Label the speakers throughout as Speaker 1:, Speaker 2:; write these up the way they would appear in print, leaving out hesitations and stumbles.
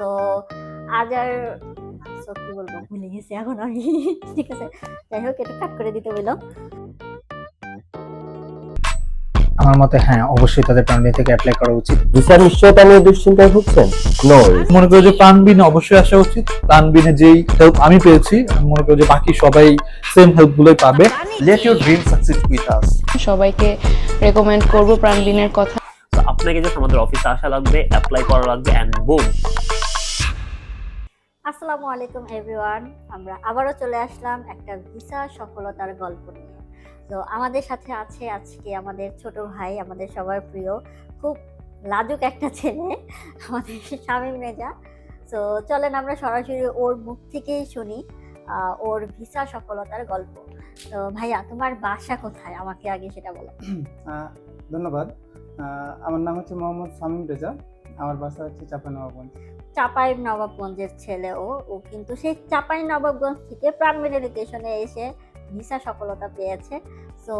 Speaker 1: So আজ আর কি বলবো, ভুলে গেছি এখন আমি। ঠিক আছে, যাই হোক, এটা কাট করে দিতে বললাম।
Speaker 2: আমার মতে হ্যাঁ, অবশ্যই তাদের প্রাণবিন থেকে অ্যাপ্লাই করা উচিত।
Speaker 3: ভিসার নিশ্চয়তা নিয়ে দুশ্চিন্তায় ভুগছেন? No worries.
Speaker 2: মনে করি যে প্রাণবিনে অবশ্যই আসা উচিত। প্রাণবিনে যেই হেল্প আমি পেয়েছি, আমি মনে করি যে বাকি সবাই সেম হেল্প গুলোই পাবে।
Speaker 4: Let your dream succeed with us.
Speaker 5: সবাইকে রেকমেন্ড করব প্রাণবিনের কথা।
Speaker 3: তো আপনাকে জাস্ট আমাদের অফিসে আসা লাগবে, অ্যাপ্লাই করা লাগবে, এন্ড বুম।
Speaker 1: আসসালামু আলাইকুম এভরিওয়ান, আমরা আবারও চলে আসলাম একটা ভিসা সফলতার গল্প নিয়ে। তো আমাদের সাথে আছে আজকে আমাদের ছোট ভাই, আমাদের সবার প্রিয়, খুব লাজুক একটা ছেলে, আমাদের শামীম রেজা। তো চলেন আমরা সরাসরি ওর মুখ থেকেই শুনি ওর ভিসা সফলতার গল্প। তো ভাইয়া, তোমার বাসা কোথায় আমাকে আগে সেটা বলো।
Speaker 6: ধন্যবাদ। আমার নাম হচ্ছে মোহাম্মদ শামীম রেজা। আমার বাসা হচ্ছে চাঁপাইনবাবগঞ্জ।
Speaker 1: চাঁপাইনবাবগঞ্জের ছেলে ও কিন্তু সেই চাঁপাইনবাবগঞ্জ থেকে প্রাণবিন এডুকেশনে এসে ভিসা সফলতা পেয়েছে। সো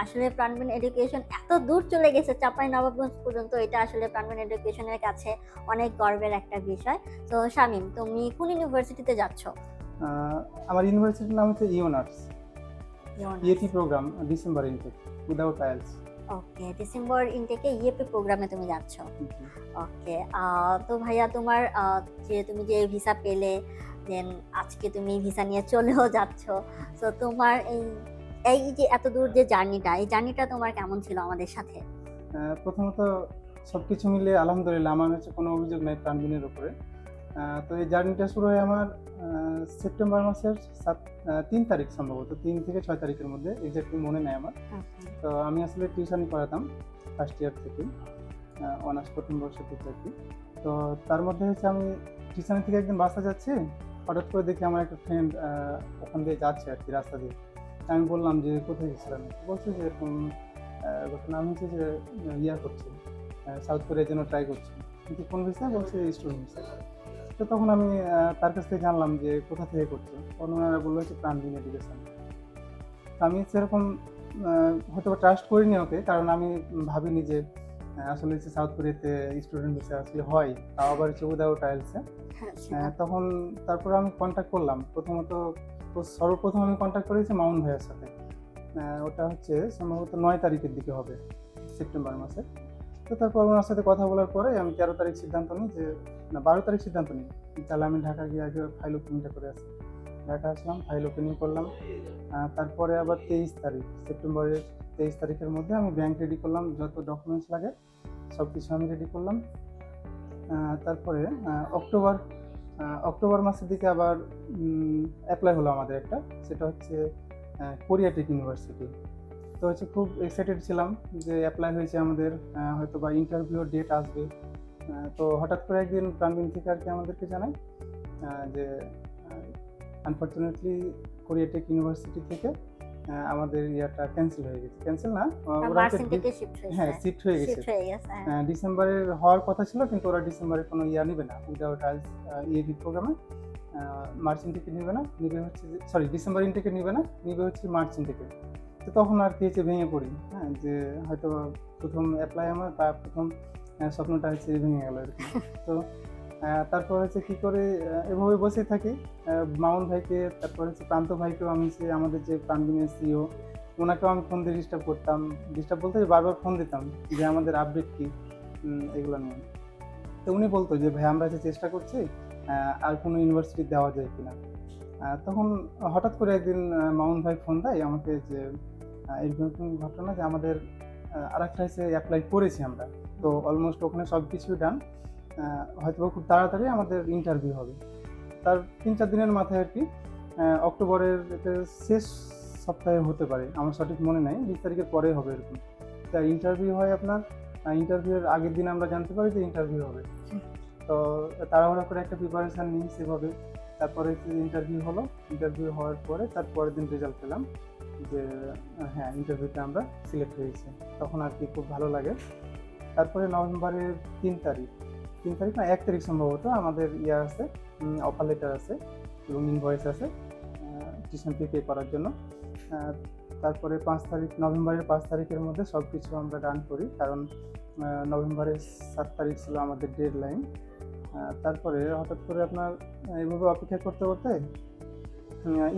Speaker 1: আসলে প্রাণবিন এডুকেশন এত দূর চলে গেছে চাঁপাইনবাবগঞ্জ পর্যন্ত, এটা আসলে প্রাণবিন এডুকেশনের কাছে অনেক গর্বের একটা বিষয়। তো শামীম, তুমি কোন ইউনিভার্সিটিতে যাচ্ছ?
Speaker 6: আমার ইউনিভার্সিটির নাম হচ্ছে ইওনার্স, EAT program, December intake without IELTS.
Speaker 1: Okay, December ইনটেকে ইএপি প্রোগ্রামে তুমি যাচ্ছ। ওকে, তো ভাইয়া তোমার তুমি যে ভিসা পেলে, দেন আজকে তুমি ভিসা নিয়ে চলেও যাচ্ছ, তো তোমার এই যে এত দূর যে জার্নিটা তোমার কেমন ছিল আমাদের সাথে?
Speaker 6: প্রথমত সবকিছু মিলে আলহামদুলিল্লাহ, আমার হচ্ছে কোনো অভিযোগ নাই প্রাণবিনের উপরে। তো এই জার্নিটা শুরু হয় আমার সেপ্টেম্বর মাসের 3 তারিখ, সম্ভবত 3 থেকে 6 তারিখের মধ্যে, এক্স্যাক্টলি মনে নেই আমার। তো আমি আসলে টিউশন পড়াতাম ফার্স্ট ইয়ার থেকে, অনার্স প্রথম বর্ষ থেকে আর কি। তো তার মধ্যে হচ্ছে আমি টিউশন থেকে একদিন বাসা যাচ্ছি, হঠাৎ করে দেখি আমার একটা ফ্রেন্ড ওখান দিয়ে যাচ্ছে আর কি, রাস্তা দিয়ে। আমি বললাম যে কোথায় গেছিলাম, বলছে যে এরকম নাম হচ্ছে যে ইয়া করছি, সাউথ কোরিয়ার জন্য ট্রাই করছি, কিন্তু কোন ভিসা, বলছে স্টুডেন্ট ভিসা। তো তখন আমি তার কাছ থেকে জানলাম যে কোথা থেকে করছে, ওনারা বললো হচ্ছে প্রাণবিন এডুকেশন। তো আমি সেরকম হয়তো ট্রাস্ট করিনি ওকে, কারণ আমি ভাবিনি যে আসলে হচ্ছে সাউথ কোরিয়াতে স্টুডেন্ট ভিসা আসলে হয়, তাও আবার হচ্ছে উইদাউট আইএলসে। তখন তারপর আমি কন্ট্যাক্ট করলাম, সর্বপ্রথম আমি কন্ট্যাক্ট করেছি মাউন্ট ভাইয়ের সাথে। ওটা হচ্ছে সম্ভবত 9 তারিখের দিকে হবে, সেপ্টেম্বর মাসে। তো তারপর ওনার সাথে কথা বলার পরে আমি 13 তারিখ সিদ্ধান্ত নিই যে, না 12 তারিখ সিদ্ধান্ত নিই, তাহলে আমি ঢাকা গিয়ে আগে ফাইল ওপেনিংটা করে আসি। ঢাকা আসলাম, ফাইল ওপেনিং করলাম। তারপরে আবার 23 তারিখ, সেপ্টেম্বরের 23 তারিখের মধ্যে আমি ব্যাংক রেডি করলাম, যত ডকুমেন্টস লাগে সব কিছু আমি রেডি করলাম। তারপরে অক্টোবর মাসের দিকে আবার অ্যাপ্লাই হলো আমাদের একটা, সেটা হচ্ছে কোরিয়াটেক ইউনিভার্সিটি। তো হচ্ছে খুব এক্সাইটেড ছিলাম যে অ্যাপ্লাই হয়েছে আমাদের, হয়তো বা ইন্টারভিউর ডেট আসবে। তো হঠাৎ করে একদিন প্রাণবিন থেকে আর কি আমাদেরকে জানায় যে আনফর্চুনেটলি কোরিয়াটেক ইউনিভার্সিটি থেকে আমাদের ইয়াটা ক্যান্সেল হয়ে গেছে। ক্যান্সেল না, ওরা হ্যাঁ শিফট হয়ে গেছে। ডিসেম্বরের হওয়ার কথা ছিল, কিন্তু ওরা ডিসেম্বরে কোনো ইয়া নেবে না, উইদাউট আইএলস ইএডি প্রোগ্রামে মার্চ ইনটেকে নেবে না, নিবে হচ্ছে ডিসেম্বর ইনটেকে নেবে না, নিবে হচ্ছে মার্চ ইনটেকে। তো তখন আর কি হচ্ছে ভেঙে পড়ি, হ্যাঁ, যে হয়তো প্রথম অ্যাপ্লাই আমার বা প্রথম স্বপ্নটা হচ্ছে ভেঙে গেল এরকম। তো তারপর হচ্ছে কী করে এভাবে বসে থাকি, মামুন ভাইকে, তারপর হচ্ছে প্রান্ত ভাইকেও আমি আমাদের যে প্রাণবিনের সিও, ওনাকেও আমি ফোন দিয়ে ডিস্টার্ব করতাম, ডিস্টার্ব বলতে বারবার ফোন দিতাম যে আমাদের আপডেট কী এগুলো নিয়ে। তো উনি বলতো যে ভাই আমরা হচ্ছে চেষ্টা করছি, আর কোনো ইউনিভার্সিটি দেওয়া যায় কিনা। তখন হঠাৎ করে একদিন মামুন ভাই ফোন দেয় আমাকে যে এরকম ঘটনা যে আমাদের আরেকটা হচ্ছে অ্যাপ্লাই করেছি আমরা, তো অলমোস্ট ওখানে সব কিছুই ডান, হয়তো খুব তাড়াতাড়ি আমাদের ইন্টারভিউ হবে। তার 3-4 দিনের মাথায় আর কি, অক্টোবরের শেষ সপ্তাহে হতে পারে, আমার সঠিক মনে নেই, 20 তারিখের পরে হবে এরকম। তা ইন্টারভিউ হয় আপনার, ইন্টারভিউর আগের দিন আমরা জানতে পারি যে ইন্টারভিউ হবে। তো তাড়াহুড়া করে একটা প্রিপারেশান নিই সেভাবে। তারপরে ইন্টারভিউ হলো, ইন্টারভিউ হওয়ার পরে তার পরের দিন রেজাল্ট পেলাম যে হ্যাঁ ইন্টারভিউতে আমরা সিলেক্ট হয়েছি। তখন আর কি খুব ভালো লাগে। তারপরে নভেম্বরের 3 তারিখ না 1 তারিখ সম্ভবত আমাদের ইয়ে আছে, অফার লেটার আছে এবং ইনভয়েস আছে টিউশন ফি পে করার জন্য। তারপরে নভেম্বরের 5 তারিখের মধ্যে সব কিছু আমরা ডান করি, কারণ নভেম্বরের 7 তারিখ ছিল আমাদের ডেডলাইন। তারপরে হঠাৎ করে আপনার এইভাবে অপেক্ষা করতে করতে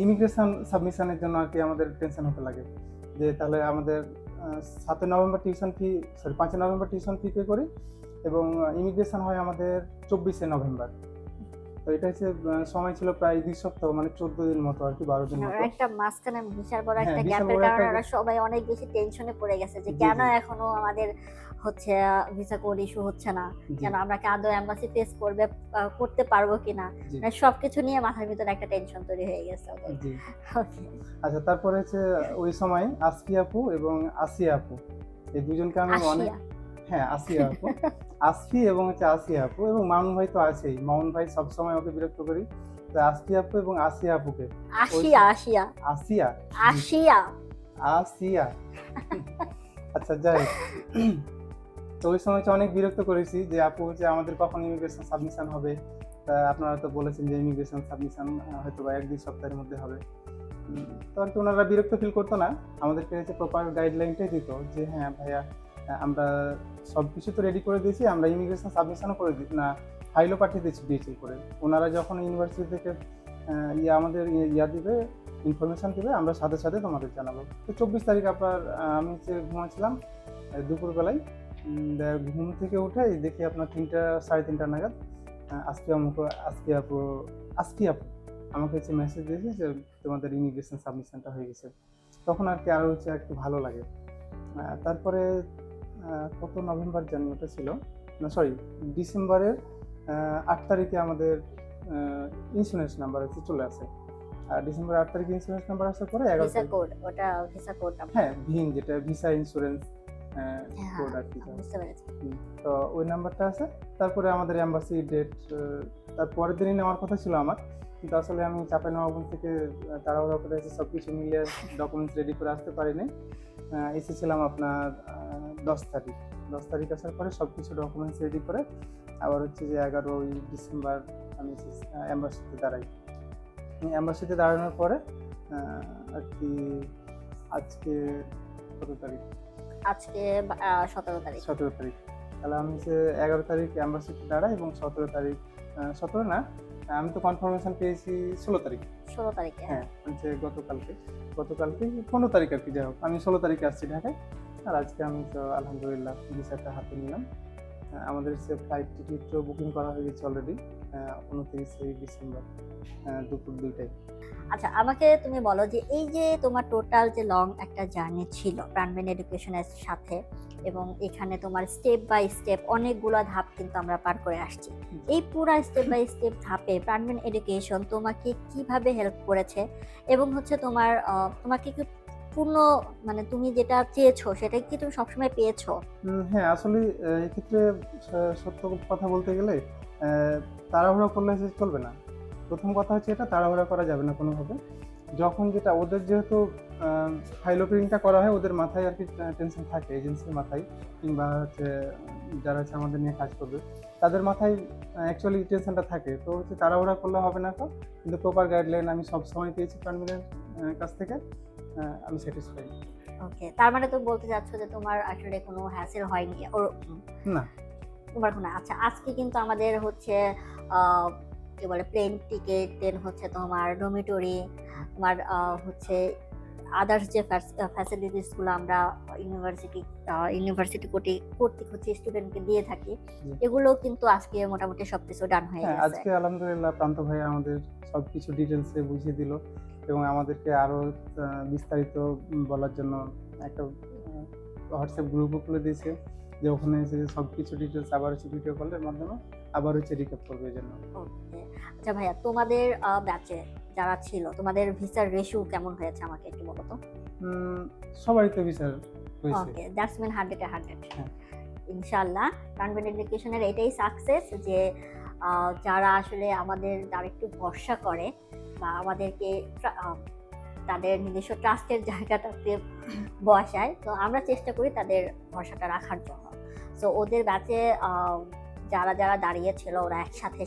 Speaker 6: ইমিগ্রেশন সাবমিশনের জন্য আর কি আমাদের টেনশন হতে লাগে যে তাহলে আমাদের 7 November tuition fee 5 November tuition fee pay করি এবং ইমিগ্রেশন হয় আমাদের 24 নভেম্বর। তো এটা হচ্ছে সময় ছিল প্রায় 2 সপ্তাহ, মানে 14 দিন মতো আর কি, 12 দিন মতো।
Speaker 1: একটা মাঝখানে বিশাল বড় একটা
Speaker 6: হ্যাঁ, বিশাল
Speaker 1: গ্যাপের
Speaker 6: বড়
Speaker 1: কারণে
Speaker 6: একটা
Speaker 1: ওরা সবাই অনেক বেশি টেনশনে পড়ে গেছে যে
Speaker 6: জি,
Speaker 1: কেন
Speaker 6: জি।
Speaker 1: এখনো আমাদের হচ্ছে ভিসা কোড ইস্যু হচ্ছে না,
Speaker 6: জি,
Speaker 1: কেন আমরা কি আদৌ এম্বাসি ফেস করতে পারবো কিনা,
Speaker 6: জি,
Speaker 1: মানে সবকিছু নিয়ে মাথার ভিতরে একটা টেনশন তৈরি হয়ে গেছে ওদের।
Speaker 6: জি।
Speaker 1: Okay.
Speaker 6: আচ্ছা, তারপরে হচ্ছে ওই সময় আসফি আপু এবং আসিয়া আপু, এই দুজনকে আমি অনেক,
Speaker 1: আশিয়া।
Speaker 6: হ্যাঁ আসিয়া আপু, আসফি এবং হচ্ছে আসিয়া আপু, এবং মামুন ভাই তো আছেই, মামুন ভাই সবসময় ওকে বিরক্ত করি। তো আসফি আপু এবং আসিয়া আপুকে,
Speaker 1: আশিয়া আশিয়া
Speaker 6: আসিয়া
Speaker 1: আশিয়া
Speaker 6: আসিয়া আচ্ছা যাই হোক। তো ওই সময় হচ্ছে অনেক বিরক্ত করেছি যে আপু হচ্ছে আমাদের কখন ইমিগ্রেশন সাবমিশন হবে, তা আপনারা তো বলেছেন যে ইমিগ্রেশন সাবমিশন হয়তো বা 1-2 সপ্তাহের মধ্যে হবে। তো আর কি ওনারা বিরক্ত ফিল করতো না, আমাদেরকে হচ্ছে প্রপার গাইডলাইনটাই দিত যে হ্যাঁ ভাইয়া আমরা সব কিছু তো রেডি করে দিয়েছি, আমরা ইমিগ্রেশন সাবমিশনও করে দিই না, ফাইলও পাঠিয়ে দিয়েছি ডিএচএল করে। ওনারা যখন ইউনিভার্সিটি থেকে আমাদের দিবে, ইনফরমেশন দিবে, আমরা সাথে সাথে তোমাদের জানাবো। তো 24 তারিখ আপনার আমি হচ্ছে ঘুমাচ্ছিলাম দুপুরবেলায়, ঘুম থেকে উঠে দেখি আপনার 3টা-3:30 নাগাদ আজকে আপু আমাকে হচ্ছে মেসেজ দিয়েছে যে তোমাদের ইমিগ্রেশন সাবমিশনটা হয়ে গেছে। তখন আর কি আরো হচ্ছে একটু ভালো লাগে। তারপরে কত নভেম্বর জানি ওটা ছিল, না সরি ডিসেম্বরের 8 তারিখে আমাদের ইন্স্যুরেন্স নাম্বার হচ্ছে চলে আসে। আর ডিসেম্বর 8 তারিখে ইন্স্যুরেন্স নাম্বার আসার পরে 11
Speaker 1: ভিসা কোড, ওটা ভিসা কোড নাম্বার।
Speaker 6: হ্যাঁ ভিন, যেটা ভিসা ইন্স্যুরেন্স কোড আর কি।
Speaker 1: বুঝতে পেরেছি।
Speaker 6: তো ওই নাম্বারটা আছে। তারপরে আমাদের এম্বাসি ডেট তার পরের দিনই নেওয়ার কথা ছিল আমার, কিন্তু আসলে আমি চাঁপাইনবাবগঞ্জ থেকে তাড়াহুড়া করে এসে সব কিছু মিলিয়ে ডকুমেন্টস রেডি করে আসতে পারিনি। এসেছিলাম আপনার 10 তারিখ আসার পরে সব কিছু ডকুমেন্টস রেডি করে আবার হচ্ছে যে 11ই ডিসেম্বর আমি এম্বাসিতে দাঁড়াই। এম্বাসিতে দাঁড়ানোর পরে আর কি আজকে কত তারিখ,
Speaker 1: আজকে 17 তারিখ।
Speaker 6: 17 তারিখ। তাহলে আমি হচ্ছে 11 তারিখ এম্বাসিতে দাঁড়াই এবং 17 তারিখ 17 না, আমি তো কনফার্মেশন পেয়েছি 16 তারিখ।
Speaker 1: 16 তারিখে।
Speaker 6: হ্যাঁ হচ্ছে গতকালকে 15 তারিখ আর কি, যাই হোক আমি 16 তারিখে আসছি ঢাকায়। আর আজকে আমি তো আলহামদুলিল্লাহ ভিসাটা হাতে নিলাম। আমাদের হচ্ছে ফ্লাইট টিকিটও বুকিং করা হয়ে গেছে অলরেডি 29 ডিসেম্বর দুপুর 2টায়।
Speaker 1: আচ্ছা, আমাকে তুমি বলো যে এই যে তোমার টোটাল যে লং একটা জার্নি ছিল প্রাণবিন এডুকেশনের সাথে, এবং এখানে তোমার স্টেপ বাই স্টেপ অনেকগুলো ধাপ কিন্তু আমরা পার করে আসছি। এই পুরা স্টেপ বাই স্টেপ ধাপে প্রাণবিন এডুকেশন তোমাকে কিভাবে হেল্প করেছে, এবং হচ্ছে তোমাকে কি পূর্ণ, মানে তুমি যেটা চেয়েছো সেটা কি তুমি সবসময় পেয়েছো?
Speaker 6: হ্যাঁ আসলে এক্ষেত্রে সত্য কথা বলতে গেলে তাড়াহুড়া করলে যে চলবে না। প্রথম কথা হচ্ছে এটা, তাড়াহুড়া করা যাবে না কোনোভাবে। যখন যেটা ওদের যেহেতু ফাইল ওপেনিংটা করা হয়, ওদের মাথায় আর কি টেনশন থাকে, এজেন্সির মাথায় কিংবা হচ্ছে যারা হচ্ছে আমাদের নিয়ে কাজ করবে তাদের মাথায় অ্যাকচুয়ালি টেনশনটা থাকে। তো হচ্ছে তাড়াহুড়া করলে হবে না, তো কিন্তু প্রপার গাইডলাইন আমি সব সময় পেয়েছি প্রাণবিনের কাছ থেকে, আমি স্যাটিসফাইড।
Speaker 1: ওকে, তার মানে তুমি বলতে চাচ্ছ যে তোমার আসলে কোনো হ্যাসেল হয়নি
Speaker 6: না
Speaker 1: তোমার কোনো। আচ্ছা, আজকে কিন্তু আমাদের হচ্ছে কি বলে প্লেন টিকিট, দেন হচ্ছে তোমার ডরমিটরি, তোমার হচ্ছে আদার্স যে ফ্যাসিলিটিসগুলো আমরা ইউনিভার্সিটি কর্তৃক হচ্ছে স্টুডেন্টকে দিয়ে থাকি, এগুলো কিন্তু আজকে মোটামুটি সবকিছু ডান হয়ে গেছে।
Speaker 6: আজকে আলহামদুলিল্লাহ প্রান্ত ভাই আমাদের সবকিছু ডিটেলসে বুঝিয়ে দিল এবং আমাদেরকে আরো বিস্তারিত বলার জন্য একটা হোয়াটসঅ্যাপ গ্রুপও খুলে দিয়েছে, যে ওখানে এসে সবকিছু ডিটেলস আবার হচ্ছে ভিডিও কলের মাধ্যমে আবার হচ্ছে রিক্যাপ করবে এই জন্য।
Speaker 1: ওকে, আচ্ছা ভাইয়া, তোমাদের ব্যাচে যারা ছিল তোমাদের ভিসার রেশিও কেমন হয়েছে আমাকে একটু বলো তো।
Speaker 6: সবারই তো ভিসার হয়েছে।
Speaker 1: ওকে, দ্যাটস মিন 100-100।
Speaker 6: হ্যাঁ।
Speaker 1: ইনশাআল্লাহ প্রাণবিন এডুকেশনের এটাই সাকসেস যে যারা আসলে আমাদের যারা একটু ভরসা করে বা আমাদেরকে তাদের নিজস্ব ট্রাস্টের জায়গাটাতে বসায়, তো আমরা চেষ্টা করি তাদের ভরসাটা রাখার জন্য। সো ওদের ব্যাচে যারা যারা দাঁড়িয়েছিল ওরা একসাথে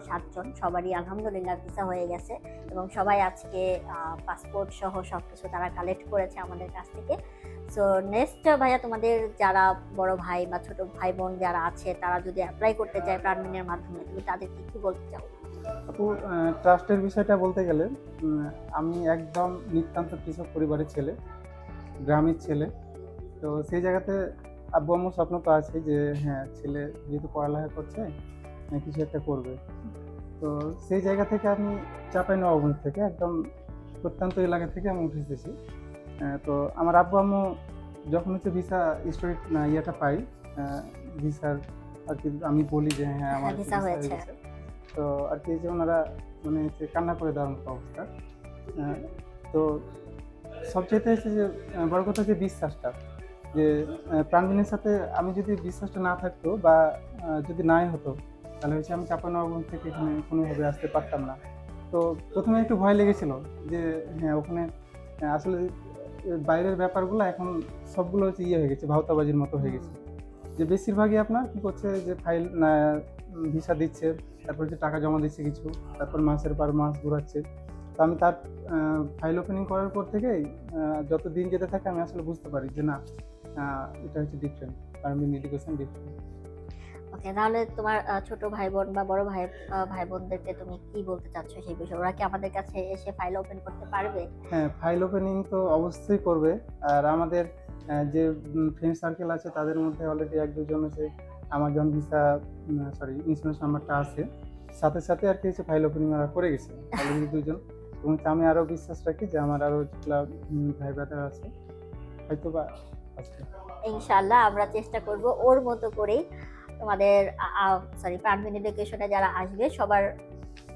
Speaker 1: 7 জন, সবারই আলহামদুলিল্লাহ ভিসা হয়ে গেছে এবং সবাই আজকে পাসপোর্ট সহ সবকিছু তারা কালেক্ট করেছে আমাদের কাছ থেকে। সো নেক্সট ভাইয়া, তোমাদের যারা বড় ভাই বা ছোট ভাই বোন যারা আছে তারা যদি অ্যাপ্লাই করতে চায় প্রাণবিনের মাধ্যমে, তুমি তাদেরকে কি বলতে চাও?
Speaker 6: আপু, ট্রাস্টের বিষয়টা বলতে গেলে আমি একদম নিতান্ত কৃষক পরিবারের ছেলে, গ্রামের ছেলে। তো সেই জায়গাতে আব্বু আম্মুর স্বপ্ন তো আছে যে হ্যাঁ, ছেলে যেহেতু পড়ালেখা করছে কিছু একটা করবে। তো সেই জায়গা থেকে আমি চাঁপাইনবাবগঞ্জ থেকে একদম প্রত্যন্ত এলাকা থেকে আমি উঠে এসেছি। তো আমার আব্বু আম্মু যখন হচ্ছে ভিসা স্টোরি ইয়েটা পাই, ভিসার আর কি, আমি বলি যে হ্যাঁ আমার
Speaker 1: ভিসা
Speaker 6: ভিসা হয়ে
Speaker 1: হয়েছে।
Speaker 6: গেছে, তো আর কি যে ওনারা মানে হচ্ছে কান্না করে দেওয়ার মতো অবস্থা। তো সবচেয়ে হচ্ছে যে বড় কথা যে বিশ্বাসটা, যে প্রাণবিনের সাথে আমি যদি বিশ্বাসটা না থাকতো বা যদি নাই হতো, তাহলে হচ্ছে আমি চাঁপাইনবাবগঞ্জ থেকে এখানে কোনোভাবে আসতে পারতাম না। তো প্রথমে একটু ভয় লেগেছিল যে হ্যাঁ ওখানে আসলে বাইরের ব্যাপারগুলো এখন সবগুলো হচ্ছে ইয়ে হয়ে গেছে, ভাওতাবাজির মতো হয়ে গেছে। যে বেশিরভাগই আপনার কি করছে যে ফাইল ভিসা দিচ্ছে, তারপর যে টাকা জমা দিচ্ছে কিছু, তারপর মাসের পর মাস ঘুরাচ্ছে। তো আমি তার ফাইল ওপেনিং করার পর থেকেই যত দিন যেতে থাকে আমি আসলে বুঝতে পারি যে না, এটা হচ্ছে ডিফারেন্ট, প্রাইমারি এডুকেশন ডিফারেন্ট।
Speaker 1: ওকে, তাহলে তোমার ছোট ভাই বোন বা বড় ভাই বোনদেরকে তুমি কি বলতে চাচ্ছ সেই বিষয়ে? ওরা কি আমাদের কাছে এসে ফাইল ওপেন করতে পারবে?
Speaker 6: হ্যাঁ, ফাইল ওপেনিং তো অবশ্যই করবে। আর আমাদের যে ফ্রেন্ড সার্কেল আছে তাদের মধ্যে অলরেডি এক দুজন আছে আমাজন ভিসা ইন্স্যুরেন্স নাম্বারটা আছে, সাথে সাথে আর কি হচ্ছে ফাইল ওপেনিং ওরা করে গেছে অলরেডি দুজন। এবং আমি আরও বিশ্বাস রাখি যে আমার আরও যেগুলা ভাই ব্রাদার আছে হয়তো বা আছে।
Speaker 1: ইনশাআল্লাহ আমরা চেষ্টা করব ওর মতো করেই তোমাদের প্রাণবিন এডুকেশনে যারা আসবে সবার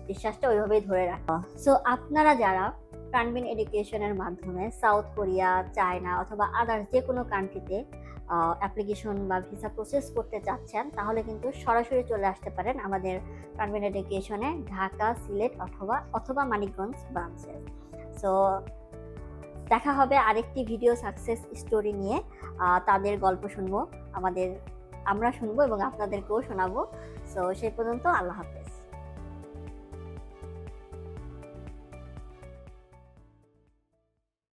Speaker 1: বিশ্বাসটা ওইভাবেই ধরে রাখা। সো আপনারা যারা প্রাণবিন এডুকেশনের মাধ্যমে সাউথ কোরিয়া, চায়না অথবা আদার্স যে কোনো কান্ট্রিতে অ্যাপ্লিকেশন বা ভিসা প্রসেস করতে চাচ্ছেন, তাহলে কিন্তু সরাসরি চলে আসতে পারেন আমাদের প্রাণবিন এডুকেশনে, ঢাকা, সিলেট অথবা মানিকগঞ্জ ব্রাঞ্চে। সো দেখা হবে আরেকটি ভিডিও সাকসেস স্টোরি নিয়ে। তাদের গল্প শুনবো, আমরা শুনবো এবং আপনাদেরকেও শোনাবো। সো সেই পর্যন্ত আল্লাহ হাফেজ।